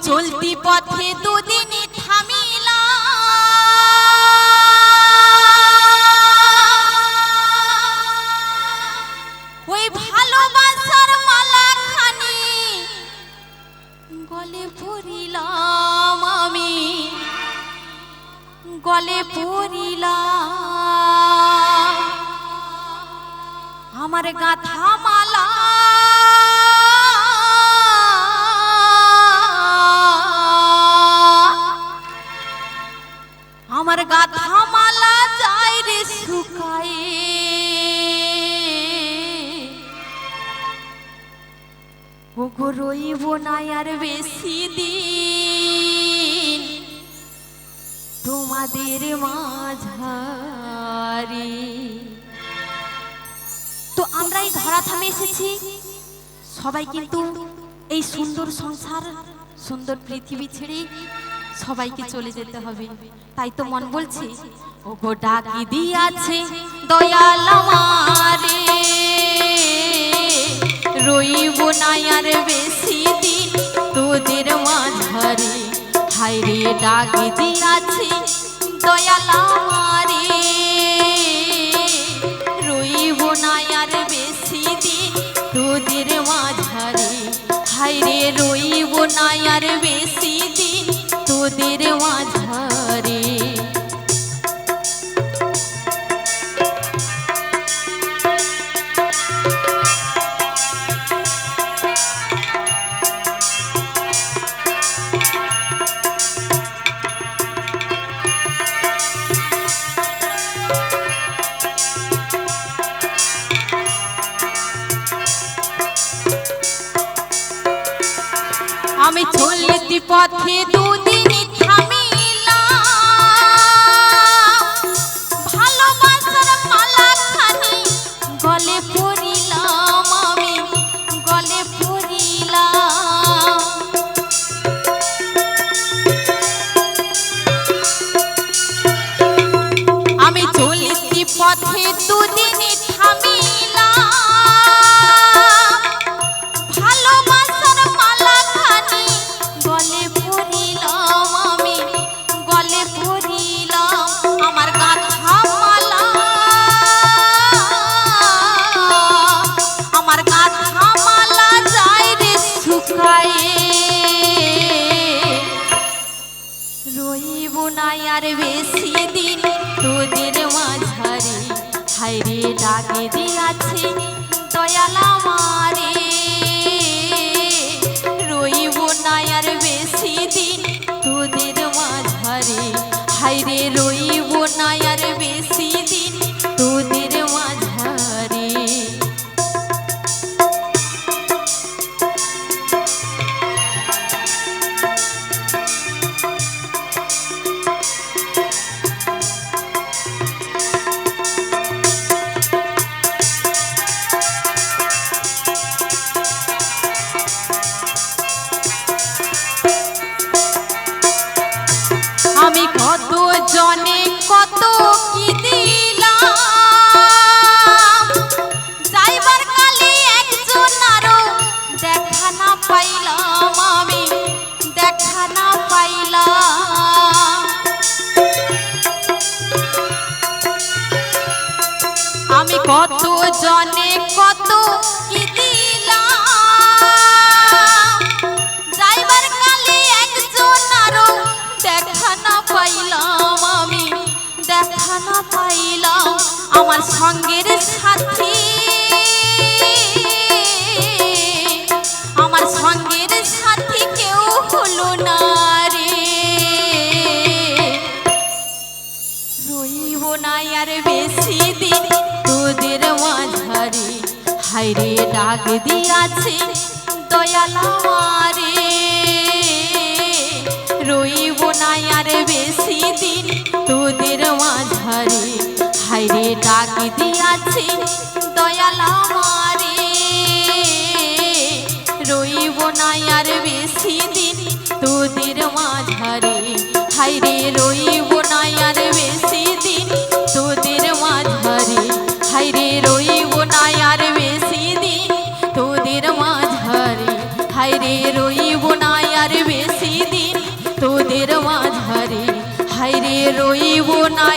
চলতি পথে দুদিন থামিলা ওই ভালোবাসার মালাখানি গলে পড়িলাম আমি গলে পড়িলাম আমার গাথা মালা আমার গাথা মালা যায় রে শুকায়ে ওগো রইব না আর বেশি দিন তোমাদের মাঝারে। তো আমরা এই ধরাধামে এসেছি, সবাই কিন্তু এই সুন্দর সংসার সুন্দর পৃথিবী ছেড়ে সবাইকে চলে যেতে হবে। তাই তো মন বলছে ওগো ডাকি দিয়াছে দয়াল আমারে রইব না আর বেশি দিন তোদের মাঝারে। হায় রে ডাকি দিয়াছে দয়াল আমারে রইব না আর বেশি দিন তোদের মাঝারে। হায় রে রইব না আর বেশি দিন তোদের মাঝারে। আমি চলতি পথে দুদিন থামিলাম ভালোবাসার মালাখানি গলে পড়িলাম আমি গলে পড়িলাম। আমি চলতি পথে দুদিন থামিলাম ভালোবাসার মালাখানি গলে পড়িলাম আমি গলে পড়িলাম আমার গাথা মালা আমার গাথা মালা যায় রে শুকায়ে রইব না আর বেশি দিন তোদের মাঝারে। হায় রে ডাকে দিয়াছে দয়াল আমারে রইব না আর বেশি দিন তোদের মাঝারে। হায় রে রইব না আর বেশি দিন তোদের মাঝারে। আমি কত জনে কত কি দিলাম যাইবার কালে একজন আরো দেখা না পাইলাম আমি দেখা না পাইলাম। আমি কত জনে কত কি দিলাম যাইবার কালে একজন আরো দেখা না পাইলাম আমি দেখা না পাইলাম। আমার সঙ্গের সাথী আমার সঙ্গের সাথী কেউ হলো না রে রইব না আর বেশি দিন তোদের মাঝারে। হায় রে ডাক দিয়াছে দয়াল আমারে রইব না আর বেশি দিন তোদের মাঝারে। হায় রে ডাক দিয়াছে দয়াল আমারে রইব না আর বেশি দিন তোদের মাঝারে। হায় রে রইব না আর বেশি দিন তোদের মাঝারে। হায় রে রইব না আর বেশি দিন তোদের মাঝারে। হায় রে রইব না আর বেশি মাঝারে হায়রে রইব না